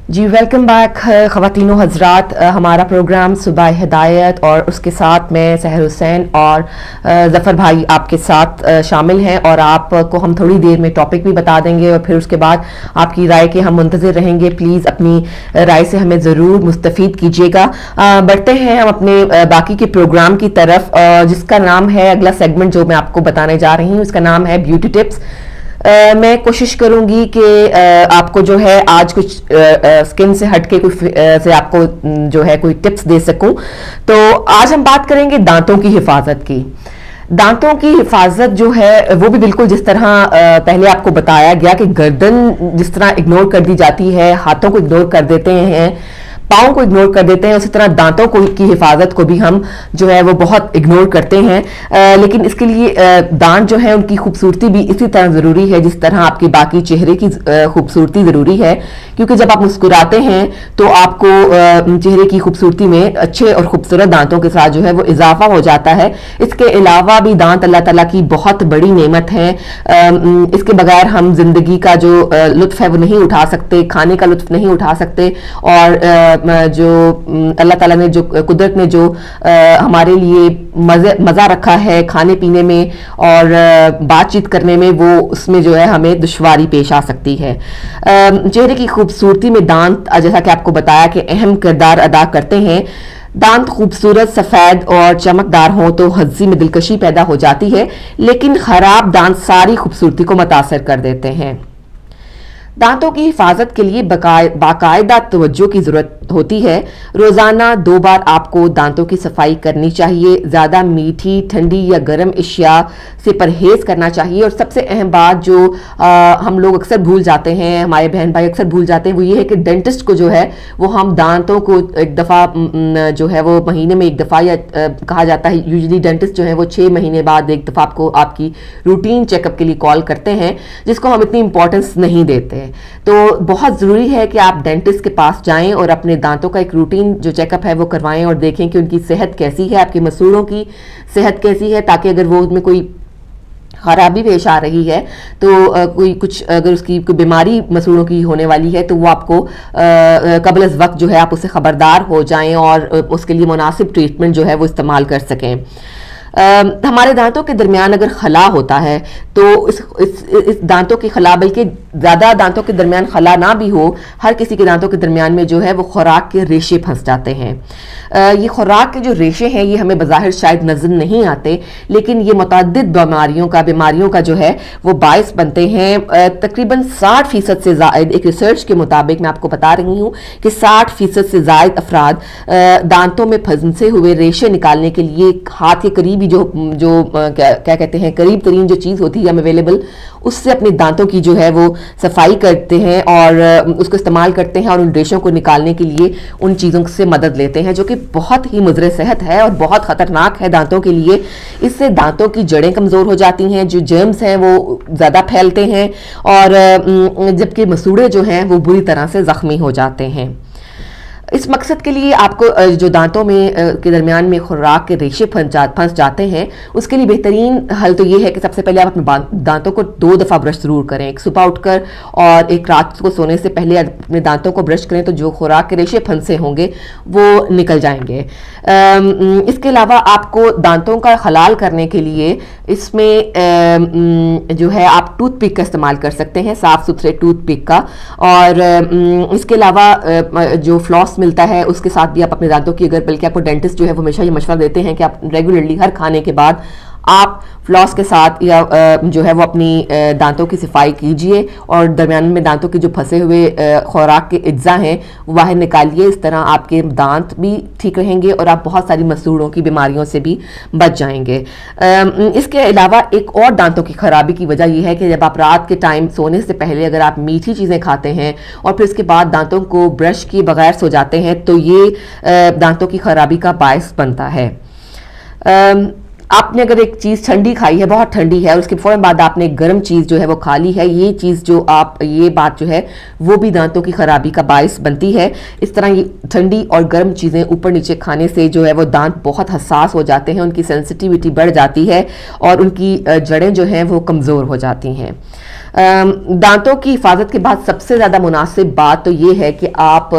जी welcome back ख़वातीनो हज़रात। हमारा programme सुबह हिदायत और उसके साथ में सहर हुसैन और ज़फ़र भाई आपके साथ शामिल हैं और आपको हम थोड़ी देर में टॉपिक भी बता देंगे और फिर उसके बाद आपकी राय के हम मुंतज़िर रहेंगे। प्लीज़ अपनी राय से हमें ज़रूर मुस्तफ़ीद कीजिएगा। बढ़ते हैं हम अपने बाकी के प्रोग्राम की तरफ, जिसका नाम है, अगला सेगमेंट जो मैं आपको बताने जा रही हूँ उसका नाम है ब्यूटी टिप्स। मैं कोशिश करूंगी कि आपको जो है आज कुछ स्किन से हटके कुछ से आपको जो है कोई टिप्स दे सकूं। तो आज हम बात करेंगे दांतों की हिफाजत की। दांतों की हिफाजत जो है वो भी बिल्कुल जिस तरह पहले आपको बताया गया कि गर्दन जिस तरह इग्नोर कर दी जाती है, हाथों को इग्नोर कर देते हैं, पाँव को इग्नोर कर देते हैं, उसी तरह दांतों को की हिफाजत को भी हम जो है वो बहुत इग्नोर करते हैं। लेकिन इसके लिए दांत जो है उनकी खूबसूरती भी इसी तरह ज़रूरी है जिस तरह आपकी बाकी चेहरे की खूबसूरती ज़रूरी है, क्योंकि जब आप मुस्कुराते हैं तो आपको चेहरे की खूबसूरती में अच्छे और खूबसूरत दांतों के साथ जो है वो इजाफा हो जाता है। इसके अलावा भी दांत अल्लाह ताला की बहुत बड़ी नेमत है। इसके बगैर हम जिंदगी का जो लुत्फ है वो नहीं उठा सकते, खाने का लुत्फ नहीं उठा सकते। और जो अल्लाह ताला ने जो कुदरत ने जो हमारे लिए मज़ा रखा है खाने पीने में और बातचीत करने में, वो उसमें जो है हमें दुश्वारी पेश आ सकती है। चेहरे की खूबसूरती में दांत, जैसा कि आपको बताया, कि अहम किरदार अदा करते हैं। दांत खूबसूरत, सफ़ेद और चमकदार हों तो हंसी में दिलकशी पैदा हो जाती है, लेकिन ख़राब दांत सारी खूबसूरती को मुतासर कर देते हैं। दांतों की हिफाजत के लिए बाकायदा तवज्जो की ज़रूरत होती है। रोज़ाना 2 बार आपको दांतों की सफाई करनी चाहिए। ज़्यादा मीठी, ठंडी या गर्म अशिया से परहेज़ करना चाहिए। और सबसे अहम बात जो हम लोग अक्सर भूल जाते हैं, हमारे बहन भाई अक्सर भूल जाते हैं, वो ये है कि डेंटिस्ट को जो है वो हम दांतों को एक दफ़ा जो है वो महीने में एक दफ़ा, या कहा जाता है यूजुअली डेंटिस्ट जो है वो 6 महीने बाद एक दफ़ा आपको आपकी रूटीन चेकअप के लिए कॉल करते हैं, जिसको हम इतनी इंपॉर्टेंस नहीं देते। तो बहुत ज़रूरी है कि आप डेंटिस्ट के पास जाएं और अपने दांतों का एक रूटीन जो चेकअप है वो करवाएं और देखें कि उनकी सेहत कैसी है, आपके मसूड़ों की सेहत कैसी है, ताकि अगर वो उसमें कोई खराबी पेश आ रही है तो कोई कुछ अगर उसकी कोई बीमारी मसूड़ों की होने वाली है तो वो आपको कबल अज़ वक्त जो है आप उससे ख़बरदार हो जाएं और उसके लिए मुनासिब ट्रीटमेंट जो है वो इस्तेमाल कर सकें। हमारे दांतों के दरमियान अगर खला होता है तो इस दांतों की खला, बल्कि ज़्यादा दांतों के दरमियान खला ना भी हो, हर किसी के दांतों के दरमियान में जो है वो खुराक के रेशे फंस जाते हैं। ये खुराक के जो रेशे हैं ये हमें बज़ाहिर शायद नज़र नहीं आते, लेकिन ये मुतअद्दिद बीमारियों का जो है वो बायस बनते हैं। तकरीबन 60% से ज़ायद, एक रिसर्च के मुताबिक मैं आपको बता रही हूँ कि 60% से ज़ायद अफराद दांतों में फंसे हुए रेशे निकालने के लिए हाथ के करीब जो क्या कहते हैं, करीब तरीन जो चीज़ होती है अवेलेबल, उससे अपने दांतों की जो है वो सफाई करते हैं और उसको इस्तेमाल करते हैं और उन रेशों को निकालने के लिए उन चीज़ों से मदद लेते हैं, जो कि बहुत ही मुज़र सेहत है और बहुत ख़तरनाक है दांतों के लिए। इससे दांतों की जड़ें कमज़ोर हो जाती हैं, जो जर्म्स हैं वो ज़्यादा फैलते हैं और जबकि मसूड़े जो हैं वो बुरी तरह से ज़ख्मी हो जाते हैं। इस मकसद के लिए आपको जो दांतों में के दरमियान में खुराक के रेशे फंस जाते हैं, उसके लिए बेहतरीन हल तो ये है कि सबसे पहले आप अपने दांतों को 2 दफ़ा ब्रश ज़रूर करें, एक सुबह उठकर और एक रात को सोने से पहले अपने दांतों को ब्रश करें, तो जो खुराक के रेशे फंसे होंगे वो निकल जाएंगे। इसके अलावा आपको दांतों का हलाल करने के लिए इसमें जो है आप टूथपिक का इस्तेमाल कर सकते हैं, साफ़ सुथरे टूथपिक का। और इसके अलावा जो फ्लॉस मिलता है उसके साथ भी आप अपने दांतों की, अगर बल्कि आपको डेंटिस्ट जो है वो हमेशा ये मशवरा देते हैं कि आप रेगुलरली हर खाने के बाद आप फ्लॉस के साथ या जो है वो अपनी दांतों की सफाई कीजिए और दरमियान में दांतों के जो फंसे हुए खुराक के अज्जा हैं वो बाहर निकालिए। इस तरह आपके दांत भी ठीक रहेंगे और आप बहुत सारी मसूड़ों की बीमारियों से भी बच जाएंगे। इसके अलावा एक और दांतों की खराबी की वजह यह है कि जब आप रात के टाइम सोने से पहले अगर आप मीठी चीज़ें खाते हैं और फिर उसके बाद दांतों को ब्रश किए बगैर सो जाते हैं, तो ये दांतों की खराबी का बायस बनता है। आपने अगर एक चीज़ ठंडी खाई है, बहुत ठंडी है, और उसके फ़ौरन बाद आपने गर्म चीज़ जो है वो खा ली है, ये चीज़ जो आप, ये बात जो है वो भी दांतों की खराबी का बायस बनती है। इस तरह ये ठंडी और गर्म चीज़ें ऊपर नीचे खाने से जो है वो दांत बहुत हसास हो जाते हैं, उनकी सेंसिटिविटी बढ़ जाती है और उनकी जड़ें जो हैं वो कमज़ोर हो जाती हैं। दांतों की हिफाजत के बाद सबसे ज़्यादा मुनासिब बात तो ये है कि आप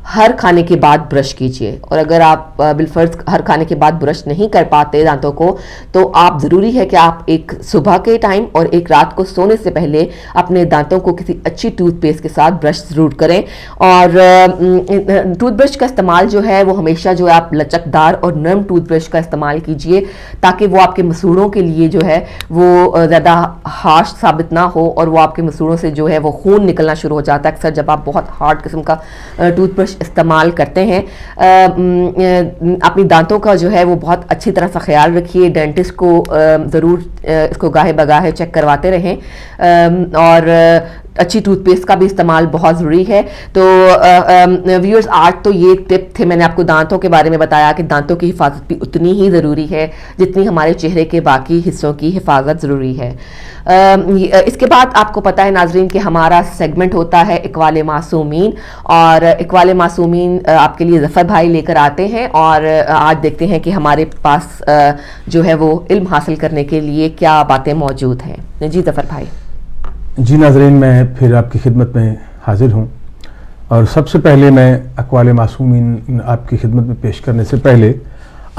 हर खाने के बाद ब्रश कीजिए, और अगर आप बिलफर्ज हर खाने के बाद ब्रश नहीं कर पाते दांतों को, तो आप ज़रूरी है कि आप एक सुबह के टाइम और एक रात को सोने से पहले अपने दांतों को किसी अच्छी टूथपेस्ट के साथ ब्रश ज़रूर करें। और टूथब्रश का इस्तेमाल जो है वो हमेशा जो है आप लचकदार और नरम टूथब्रश का इस्तेमाल कीजिए, ताकि वो आपके मसूड़ों के लिए जो है वो ज़्यादा हार्श साबित ना हो और वो आपके मसूड़ों से जो है वो खून निकलना शुरू हो जाता है अक्सर जब आप बहुत हार्ड किस्म का टूथब्रश इस्तेमाल करते हैं। अपनी दांतों का जो है वो बहुत अच्छी तरह से ख्याल रखिए। डेंटिस्ट को ज़रूर इसको गाहे बगाहे चेक करवाते रहें, और अच्छी टूथपेस्ट का भी इस्तेमाल बहुत ज़रूरी है। तो व्यूअर्स, आज तो ये टिप थे, मैंने आपको दांतों के बारे में बताया कि दांतों की हिफाजत भी उतनी ही ज़रूरी है जितनी हमारे चेहरे के बाकी हिस्सों की हिफाजत ज़रूरी है। इसके बाद आपको पता है नाजरीन कि हमारा सेगमेंट होता है इकवाल मासूमीन, और इकवाल मासूमीन आपके लिए ज़फ़र भाई लेकर आते हैं, और आज देखते हैं कि हमारे पास जो है वो इल्म हासिल करने के लिए क्या बातें मौजूद हैं। जी ज़फ़र भाई। जी नाज़रीन, मैं फिर आपकी खिदमत में हाजिर हूँ, और सबसे पहले मैं अक़वाल मासूमीन आपकी खिदमत में पेश करने से पहले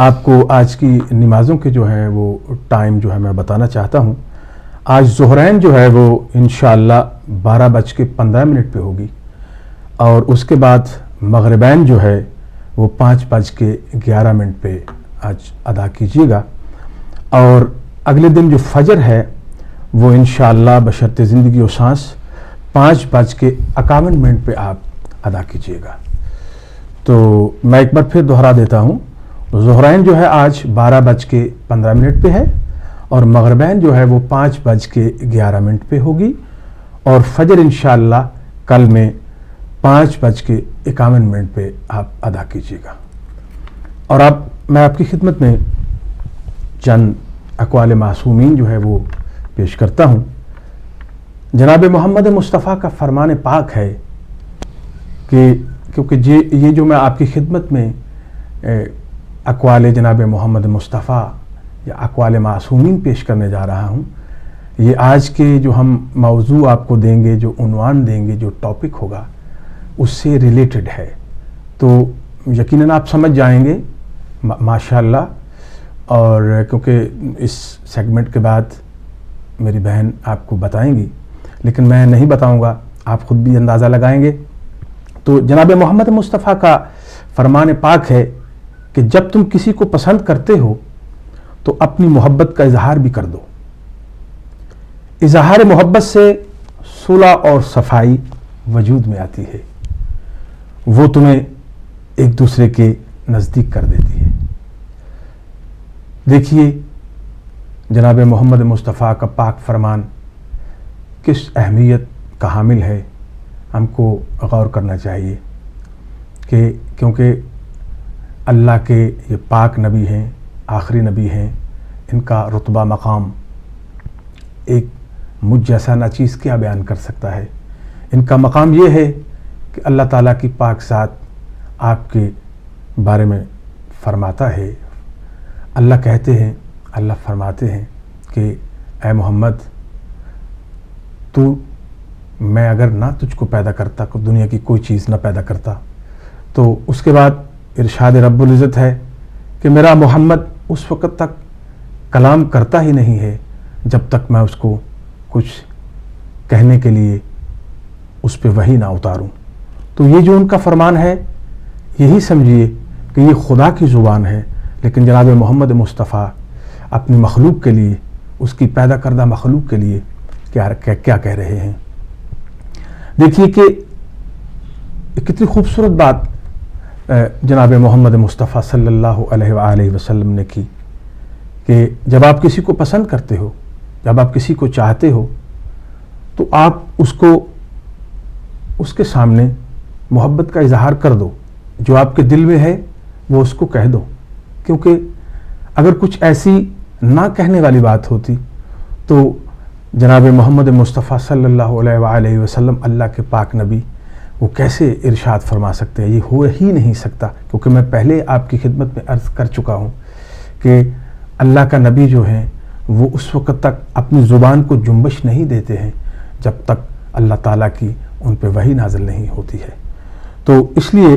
आपको आज की नमाज़ों के जो हैं वो टाइम जो है मैं बताना चाहता हूँ। आज ज़ुहरैन जो है वो इंशाअल्लाह 12:15 पे होगी, और उसके बाद मग़रिबैन जो है वो 5:11 पे आज अदा कीजिएगा, और अगले दिन जो फजर है वो इंशाअल्लाह बशर्ते ज़िंदगी और सांस 5:51 पे आप अदा कीजिएगा। तो मैं एक बार फिर दोहरा देता हूँ, ज़ुहरैन जो है आज 12:15 पे है, और मग़रिबैन जो है वो 5:11 पे होगी, और फजर इंशाअल्लाह कल में 5:51 पे आप अदा कीजिएगा। और अब मैं आपकी खिदमत में चंद अक़वाल मासूमीन जो है वो पेश करता हूँ। जनाब मोहम्मद मुस्तफ़ा का फरमान पाक है कि क्योंकि ये जो मैं आपकी खिदमत में अक़वाल जनाब मोहम्मद मुस्तफ़ा या अक़वाल मासूमीन पेश करने जा रहा हूँ, ये आज के जो हम मौजू आपको देंगे, जो उन्वान देंगे, जो टॉपिक होगा उससे रिलेटेड है। तो यकीनन आप समझ जाएंगे माशाअल्लाह, और क्योंकि इस सेगमेंट के बाद मेरी बहन आपको बताएंगी, लेकिन मैं नहीं बताऊंगा, आप ख़ुद भी अंदाज़ा लगाएंगे। तो जनाब मोहम्मद मुस्तफ़ा का फरमान पाक है कि जब तुम किसी को पसंद करते हो तो अपनी मोहब्बत का इजहार भी कर दो। इजहार मोहब्बत से सुलह और सफाई वजूद में आती है, वो तुम्हें एक दूसरे के नज़दीक कर देती है। देखिए जनाब मोहम्मद मुस्तफ़ा का पाक फरमान किस अहमियत का हामिल है, हमको गौर करना चाहिए कि क्योंकि अल्लाह के ये पाक नबी हैं, आखिरी नबी हैं, इनका रुतबा मकाम एक मुझ जैसा नाचीज़ क्या बयान कर सकता है। इनका मकाम ये है कि अल्लाह ताला की पाक ज़ात आपके बारे में फ़रमाता है। अल्लाह कहते हैं, अल्लाह फरमाते हैं कि ऐ मोहम्मद, तू, मैं अगर ना तुझको पैदा करता, को दुनिया की कोई चीज़ ना पैदा करता। तो उसके बाद इरशाद रब्बुल इज़्ज़त है कि मेरा मोहम्मद उस वक़्त तक कलाम करता ही नहीं है जब तक मैं उसको कुछ कहने के लिए उस पर वही ना उतारूं। तो ये जो उनका फरमान है, यही समझिए कि ये खुदा की ज़ुबान है, लेकिन जनाब मोहम्मद मुस्तफ़ा अपनी मखलूक के लिए, उसकी पैदा करदा मखलूक के लिए क्या कह रहे हैं। देखिए कि कितनी खूबसूरत बात जनाब मोहम्मद मुस्तफ़ा सल्लल्लाहु अलैहि वसल्लम ने की कि जब आप किसी को पसंद करते हो, जब आप किसी को चाहते हो, तो आप उसको उसके सामने मोहब्बत का इजहार कर दो। जो आपके दिल में है वो उसको कह दो, क्योंकि अगर कुछ ऐसी ना कहने वाली बात होती तो जनाब मोहम्मद मुस्तफ़ा सल्लल्लाहु अलैहि वसल्लम अल्लाह के पाक नबी वो कैसे इरशाद फरमा सकते हैं। ये हो ही नहीं सकता, क्योंकि मैं पहले आपकी खिदमत में अर्ज़ कर चुका हूँ कि अल्लाह का नबी जो है वो उस वक़्त तक अपनी ज़ुबान को जुम्बश नहीं देते हैं جب تک اللہ تعالیٰ کی ان پہ وحی نازل نہیں ہوتی ہے. تو اس لیے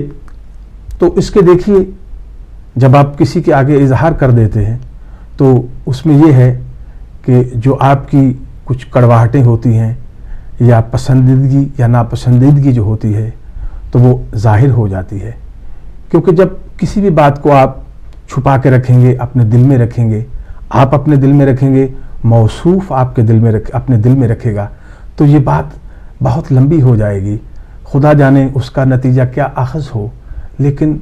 تو اس کے دیکھیے جب آپ کسی کے آگے اظہار کر دیتے ہیں تو اس میں یہ ہے کہ جو آپ کی کچھ کڑواہٹیں ہوتی ہیں یا پسندیدگی یا ناپسندیدگی جو ہوتی ہے تو وہ ظاہر ہو جاتی ہے. کیونکہ جب کسی بھی بات کو آپ چھپا کے رکھیں گے، اپنے دل میں رکھیں گے، آپ اپنے دل میں رکھیں گے، موصوف آپ کے دل میں اپنے دل میں رکھے گا، تو یہ بات بہت لمبی ہو جائے گی. خدا جانے اس کا نتیجہ کیا اخذ ہو. لیکن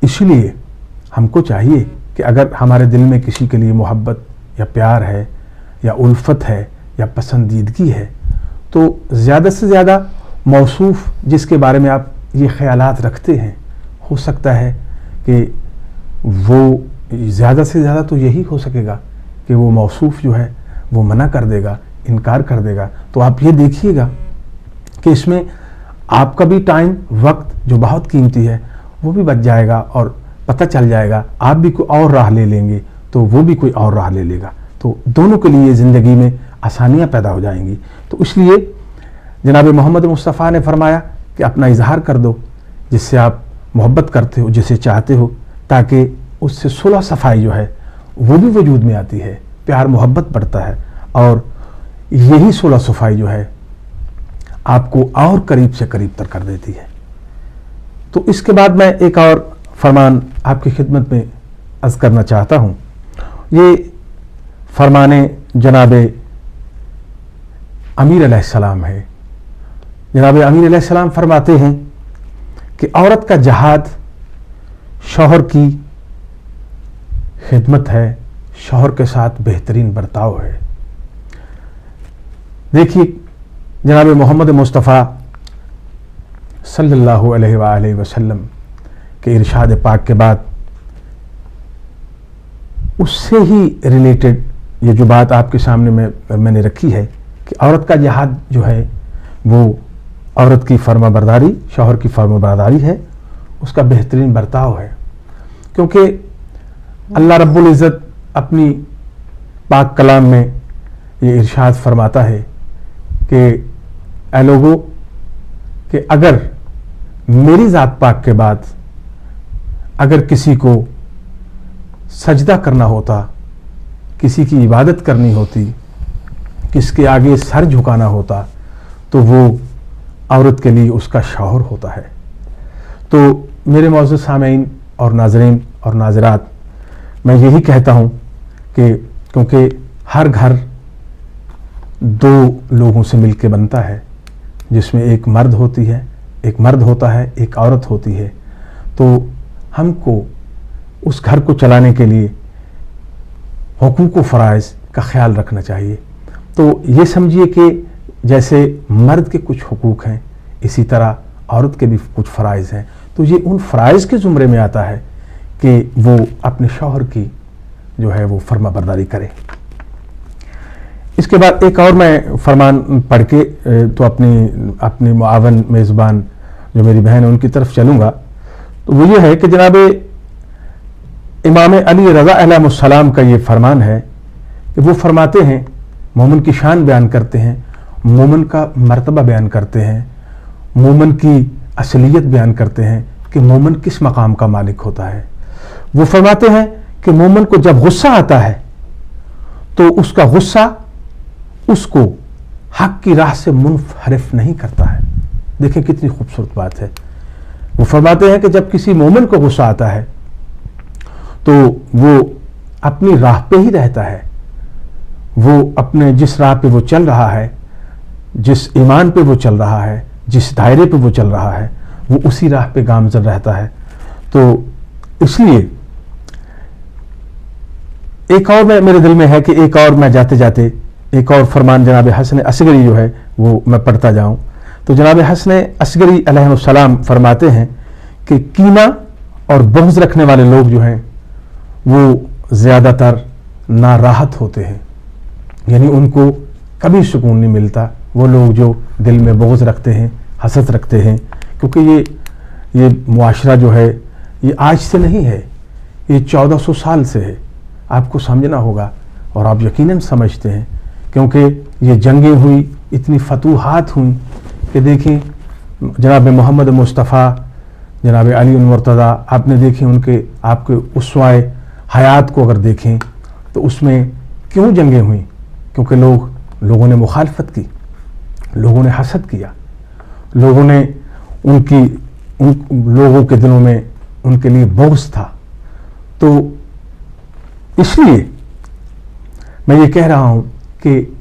اس لیے ہم کو چاہیے کہ اگر ہمارے دل میں کسی کے لیے محبت یا پیار ہے یا الفت ہے یا پسندیدگی ہے تو زیادہ سے زیادہ موصوف جس کے بارے میں آپ یہ خیالات رکھتے ہیں، ہو سکتا ہے کہ وہ زیادہ سے زیادہ تو یہی ہو سکے گا کہ وہ موصوف جو ہے وہ منع کر دے گا، انکار کر دے گا. تو آپ یہ دیکھیے گا کہ اس میں آپ کا بھی ٹائم، وقت جو بہت قیمتی ہے وہ بھی بچ جائے گا اور پتہ چل جائے گا. آپ بھی کوئی اور راہ لے لیں گے تو وہ بھی کوئی اور راہ لے لے گا. تو دونوں کے لیے زندگی میں آسانیاں پیدا ہو جائیں گی. تو اس لیے جناب محمد مصطفیٰ نے فرمایا کہ اپنا اظہار کر دو جس سے آپ محبت کرتے ہو، جسے چاہتے ہو، تاکہ اس سے صلح صفائی جو ہے وہ بھی وجود میں آتی ہے، پیار محبت بڑھتا ہے اور یہی صلح صفائی جو ہے آپ کو اور قریب سے قریب تر کر دیتی ہے. تو اس کے بعد میں ایک اور فرمان آپ کی خدمت میں عرض کرنا چاہتا ہوں. یہ فرمان جناب امیر علیہ السلام ہے. جناب امیر علیہ السلام فرماتے ہیں کہ عورت کا جہاد شوہر کی خدمت ہے، شوہر کے ساتھ بہترین برتاؤ ہے. دیکھیے جناب محمد مصطفیٰ صلی اللہ علیہ وآلہ وسلم کے ارشاد پاک کے بعد اس سے ہی ریلیٹڈ یہ جو بات آپ کے سامنے میں نے رکھی ہے کہ عورت کا جہاد جو ہے وہ عورت کی فرما برداری، شوہر کی فرما برداری ہے، اس کا بہترین برتاؤ ہے. کیونکہ اللہ رب العزت اپنی پاک کلام میں یہ ارشاد فرماتا ہے کہ اے لوگو کہ اگر میری ذات پاک کے بعد اگر کسی کو سجدہ کرنا ہوتا، کسی کی عبادت کرنی ہوتی، کس کے آگے سر جھکانا ہوتا تو وہ عورت کے لیے اس کا شوہر ہوتا ہے. تو میرے معزز سامعین اور ناظرین اور ناظرات، میں یہی کہتا ہوں کہ کیونکہ ہر گھر دو لوگوں سے مل کے بنتا ہے، جس میں ایک مرد ہوتا ہے، ایک عورت ہوتی ہے. تو ہم کو اس گھر کو چلانے کے لیے حقوق و فرائض کا خیال رکھنا چاہیے. تو یہ سمجھیے کہ جیسے مرد کے کچھ حقوق ہیں اسی طرح عورت کے بھی کچھ فرائض ہیں. تو یہ ان فرائض کے زمرے میں آتا ہے کہ وہ اپنے شوہر کی جو ہے وہ فرما برداری کرے. اس کے بعد ایک اور میں فرمان پڑھ کے تو اپنی معاون میزبان جو میری بہن ہے ان کی طرف چلوں گا. تو وہ یہ ہے کہ جناب امام علی رضا علیہ السلام کا یہ فرمان ہے کہ وہ فرماتے ہیں، مومن کی شان بیان کرتے ہیں، مومن کا مرتبہ بیان کرتے ہیں، مومن کی اصلیت بیان کرتے ہیں کہ مومن کس مقام کا مالک ہوتا ہے. وہ فرماتے ہیں کہ مومن کو جب غصہ آتا ہے تو اس کا غصہ اس کو حق کی راہ سے منحرف نہیں کرتا ہے. دیکھیں کتنی خوبصورت بات ہے. وہ فرماتے ہیں کہ جب کسی مومن کو غصہ آتا ہے تو وہ اپنی راہ پہ ہی رہتا ہے، وہ اپنے جس راہ پہ وہ چل رہا ہے، جس ایمان پہ وہ چل رہا ہے، جس دائرے پہ وہ چل رہا ہے، وہ اسی راہ پہ گامزن رہتا ہے. تو اس لیے ایک اور میرے دل میں ہے کہ ایک اور میں جاتے جاتے ایک اور فرمان جناب حسن اصغری جو ہے وہ میں پڑھتا جاؤں. تو جناب حسن اصغری علیہ السلام فرماتے ہیں کہ کینہ اور بغض رکھنے والے لوگ جو ہیں وہ زیادہ تر ناراحت ہوتے ہیں، یعنی ان کو کبھی سکون نہیں ملتا. وہ لوگ جو دل میں بغض رکھتے ہیں، حسد رکھتے ہیں، کیونکہ یہ معاشرہ جو ہے یہ آج سے نہیں ہے، یہ 1400 سال سے ہے. آپ کو سمجھنا ہوگا اور آپ یقیناً سمجھتے ہیں کیونکہ یہ جنگیں ہوئی इतनी फतूहात हुई कि देखें जनाब मोहम्मद मुस्तफ़ा, जनाब अली मुर्तज़ा, आपने देखें उनके आपके उसवाए हयात को अगर देखें तो उसमें क्यों जंगें हुई? क्योंकि लोगों ने मुखालफत की, लोगों ने हसद किया, लोगों ने लोगों के दिलों में उनके लिए बोझ था। तो इसलिए मैं ये कह रहा हूं कि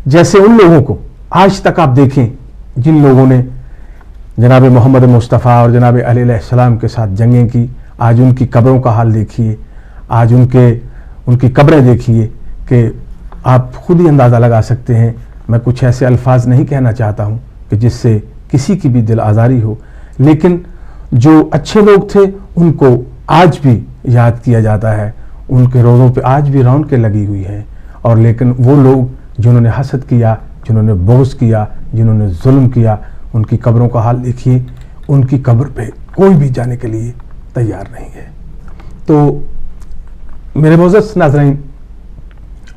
जैसे उन लोगों को आज तक आप देखें जिन लोगों ने जनाब मोहम्मद मुस्तफ़ा और जनाब अलैहिस्सलाम के साथ जंगें की, आज उनकी कब्रों का हाल देखिए, आज उनकी कब्रें देखिए कि आप खुद ही अंदाज़ा लगा सकते हैं। मैं कुछ ऐसे अल्फाज नहीं कहना चाहता हूं कि जिससे किसी की भी दिल आज़ारी हो, लेकिन जो अच्छे लोग थे उनको आज भी याद किया जाता है, उनके रोज़ों पे आज भी रौनकें लगी हुई हैं। और लेकिन वो लोग जिन्होंने हसद किया, जिन्होंने बोझ किया, जिन्होंने जुल्म किया, उनकी कब्रों का हाल देखिए, उनकी कब्र पे कोई भी जाने के लिए तैयार नहीं है। तो मेरे मोअज़्ज़ज़ नाज़रीन,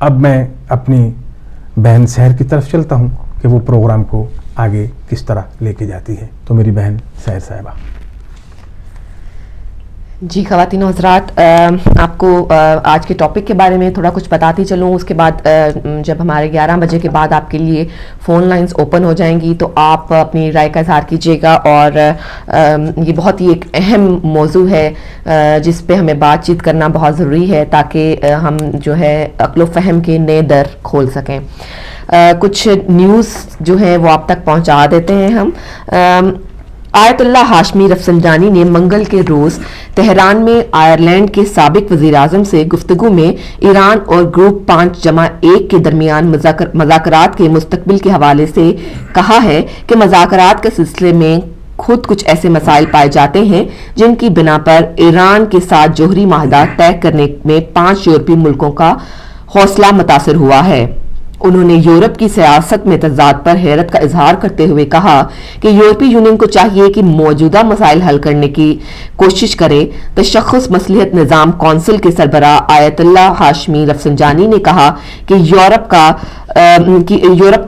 अब मैं अपनी बहन सहर की तरफ चलता हूँ कि वो प्रोग्राम को आगे किस तरह लेके जाती है। तो मेरी बहन सहर साहिबा। जी ख़वातीन और हज़रात, आपको आज के टॉपिक के बारे में थोड़ा कुछ बताती चलूँ। उसके बाद जब हमारे 11 बजे के बाद आपके लिए फ़ोन लाइंस ओपन हो जाएंगी तो आप अपनी राय का इज़हार कीजिएगा। और ये बहुत ही एक अहम मौजू है जिस पे हमें बातचीत करना बहुत ज़रूरी है ताकि हम जो है अक्ल फ़हम के नए दर खोल सकें। कुछ न्यूज़ जो है वो आप तक पहुँचा देते हैं हम। आयतुल्लाह हाशमी रफसंजानी ने मंगल के रोज़ तेहरान में आयरलैंड के साबिक वज़ीर-ए-आज़म से गुफ्तगू में ईरान और ग्रुप 5+1 के दरमियान मज़ाकरात के मुस्तकबिल के हवाले से कहा है कि मज़ाकरात के सिलसिले में खुद कुछ ऐसे मसाइल पाए जाते हैं जिनकी बिना पर ईरान के साथ जोहरी माहदा तय करने में 5 यूरोपीय मुल्कों का हौसला मुतासर हुआ है। उन्होंने यूरोप की सियासत में तजाद पर हैरत का इजहार करते हुए कहा कि यूरोपीय यूनियन को चाहिए कि मौजूदा मसाइल हल करने की कोशिश करे। तशख़्ख़ुस मसलिहत निज़ाम कौंसिल के सरबराह आयतुल्लाह हाशमी रफसंजानी ने कहा कि यूरोप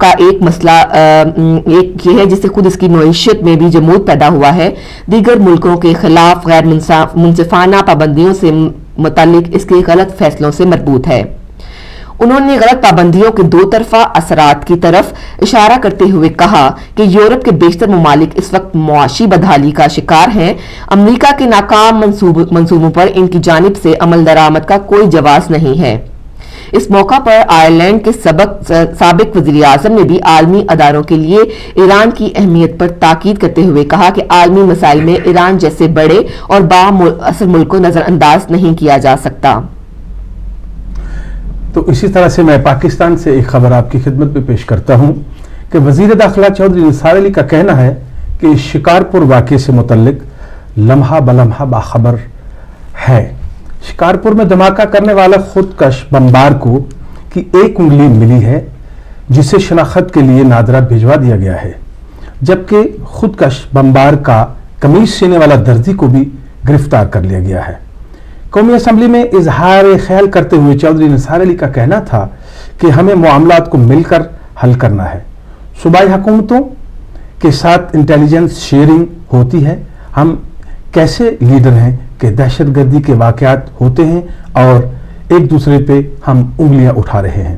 का एक मसला एक ये है जिससे खुद इसकी मईशत में भी जमूद पैदा हुआ है। दीगर मुल्कों के खिलाफ गैर मुनसिफाना पाबंदियों से मुताल्लिक इसके गलत फैसलों से मरबूत है। उन्होंने गलत पाबंदियों के दो तरफा असरात की तरफ इशारा करते हुए कहा कि यूरोप के बेशतर ममालिक इस वक्त मुआशी बदहाली का शिकार हैं। अमरीका के नाकाम मंसूबों पर इनकी जानिब से अमल दरामद का कोई जवाब नहीं है। इस मौका पर आयरलैंड के साबिक वज़ीर-ए-आज़म ने भी आलमी अदारों के लिए ईरान की अहमियत पर ताकीद करते हुए कहा कि आलमी मसाइल में ईरान जैसे बड़े और बाअसर मुल्क को नज़रअंदाज नहीं किया जा सकता। तो इसी तरह से मैं पाकिस्तान से एक खबर आपकी खिदमत में पेश करता हूं कि वज़ीर दाखिला चौधरी निसार अली का कहना है कि शिकारपुर वाक़े से मुतल्लिक लम्हा बलम्हा बाखबर है। शिकारपुर में धमाका करने वाला खुदकश बमबार को की एक उंगली मिली है जिसे शनाख्त के लिए नादरा भिजवा दिया गया है, जबकि खुदकश बमबार का कमीज सीने वाला दर्जी को भी गिरफ्तार कर लिया गया है। कौमी असम्बली में इजहार ख्याल करते हुए चौधरी निसार अली का कहना था कि हमें मामलात को मिलकर हल करना है। सूबाई हुकूमतों के साथ इंटेलिजेंस शेयरिंग होती है। हम कैसे लीडर हैं कि दहशतगर्दी के वाक़यात होते हैं और एक दूसरे पे हम उंगलियां उठा रहे हैं।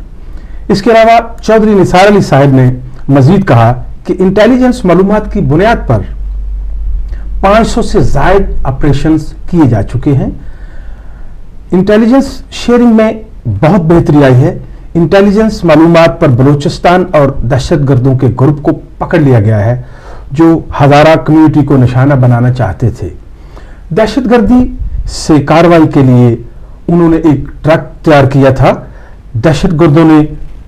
इसके अलावा चौधरी निसार अली साहब ने मजीद कहा कि इंटेलिजेंस मालूमात की बुनियाद पर 500 से ज़ायद ऑपरेशंस किए जा चुके हैं। इंटेलिजेंस शेयरिंग में बहुत बेहतरी आई है। इंटेलिजेंस मालूमात पर बलूचिस्तान और दहशतगर्दों के ग्रुप को पकड़ लिया गया है जो हज़ारा कम्युनिटी को निशाना बनाना चाहते थे। दहशतगर्दी से कार्रवाई के लिए उन्होंने एक ट्रक तैयार किया था। दहशतगर्दों ने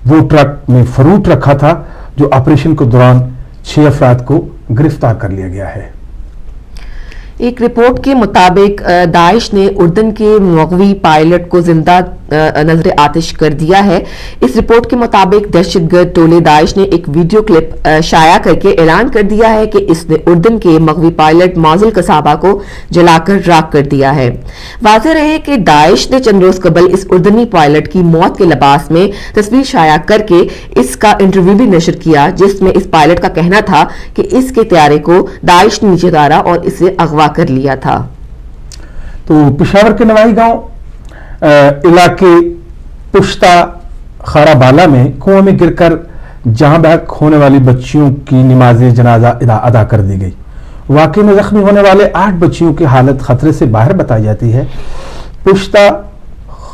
वो ट्रक में फरूट रखा था जो ऑपरेशन के दौरान 6 अफराद को गिरफ्तार कर लिया गया है। एक रिपोर्ट के मुताबिक दाइश ने उर्दन के मगवी पायलट को जिंदा नजर आतिश कर दिया है। इस रिपोर्ट के मुताबिक दहशतगर्द टोले दाइश ने एक वीडियो क्लिप शाया करके ऐलान कर दिया है कि इसने उर्दन के मगवी पायलट मौजुल कसाबा को जलाकर राख कर दिया है। वाज़ेह रहे कि दाइश ने चंद रोज कबल इस उर्दनी पायलट की मौत के लिबास में तस्वीर शाया करके इसका इंटरव्यू भी नशर किया, जिसमें इस पायलट का कहना था कि इसके त्यारे को दाइश ने नीचे उतारा और इसे अगवा कर लिया था। तो पेशावर के नवाई गांव इलाके पुश्ता खाराबाला में कुआं में गिरकर जहां बहक होने वाली बच्चियों की नमाज जनाजा अदा कर दी गई। वाकई में जख्मी होने वाले 8 बच्चियों की हालत खतरे से बाहर बताई जाती है। पुश्ता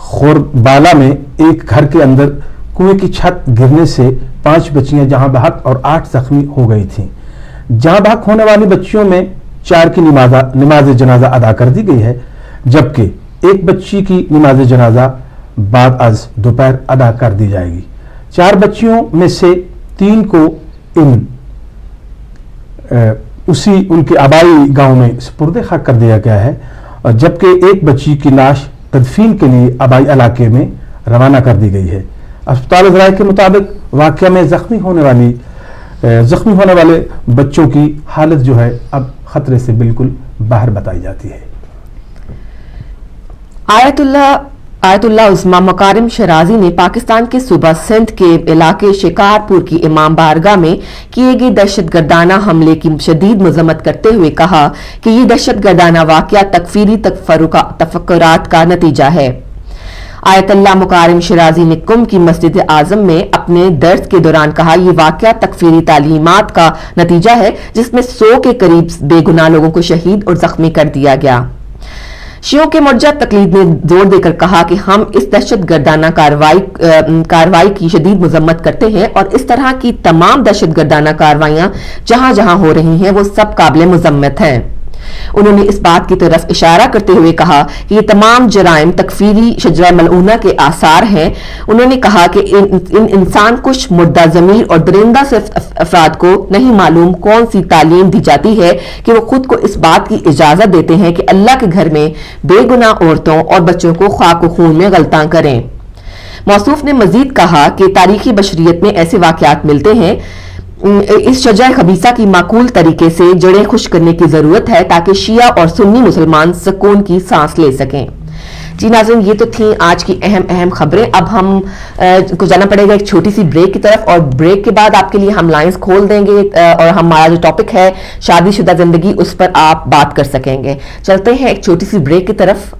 खोरबाला में एक घर के अंदर कुएं की छत गिरने से 5 बच्चियां जहां बहक और 8 जख्मी हो गई थीं। जहां बहक होने वाली बच्चियों में 4 की नमाज जनाजा अदा कर दी गई है, जबकि एक बच्ची की नमाज जनाजा बाद आज दोपहर अदा कर दी जाएगी। 4 बच्चियों में से 3 को उसी उनके आबाई गांव में सुपुर्द खाक कर दिया गया है, और जबकि एक बच्ची की लाश तदफीन के लिए आबाई इलाके में रवाना कर दी गई है। अस्पताल ज़राए के मुताबिक वाक़या में जख्मी होने वाले बच्चों की हालत जो है अब खतरे से बिल्कुल बाहर बताई जाती है। आयतुल्लाह उस्मा मकारिम शराजी ने पाकिस्तान के सूबा सिंध के इलाके शिकारपुर की इमाम बारगाह में किए गए दहशतगर्दाना हमले की शदीद मजम्मत करते हुए कहा कि ये दहशतगर्दाना वाकया तकफीरी तफक्कुरात का नतीजा है। आयतुल्लाह मुकारिम शराजी ने कुम की मस्जिद आजम में अपने दर्स के दौरान कहा, ये वाकया तकफीरी तालीमात का नतीजा है जिसमें 100 के करीब बेगुनाह लोगों को शहीद और जख्मी कर दिया गया। शियों के मुर्जा तकलीद ने जोर देकर कहा कि हम इस दहशतगर्दाना कार्रवाई की शदीद मजम्मत करते हैं और इस तरह की तमाम दहशतगर्दाना कार्रवाइयां जहां जहां हो रही हैं वो सब काबिल मजम्मत हैं। उन्होंने इस बात की तरफ इशारा करते हुए कहा कि ये तमाम जराइम तकफीरी शजरा मलऊना के आसार हैं। उन्होंने कहा कि इन इंसान कुछ मुर्दा ज़मीर और दरिंदा से अफराद को नहीं मालूम कौन सी तालीम दी जाती है कि वो खुद को इस बात की इजाजत देते हैं कि अल्लाह के घर में बेगुनाह औरतों और बच्चों को खाक खून में गलता करें। मौसूफ ने मजीद कहा कि तारीखी बशरियत में ऐसे वाकयात मिलते हैं। इस शजरा खबीसा की माकूल तरीके से जड़ें खुश करने की जरूरत है ताकि शिया और सुन्नी मुसलमान सुकून की सांस ले सकें। जी नाज़रीन, ये तो थी आज की अहम खबरें। अब हम को जाना पड़ेगा एक छोटी सी ब्रेक की तरफ, और ब्रेक के बाद आपके लिए हम लाइंस खोल देंगे और हमारा जो टॉपिक है शादीशुदा जिंदगी, उस पर आप बात कर सकेंगे। चलते हैं एक छोटी सी ब्रेक की तरफ।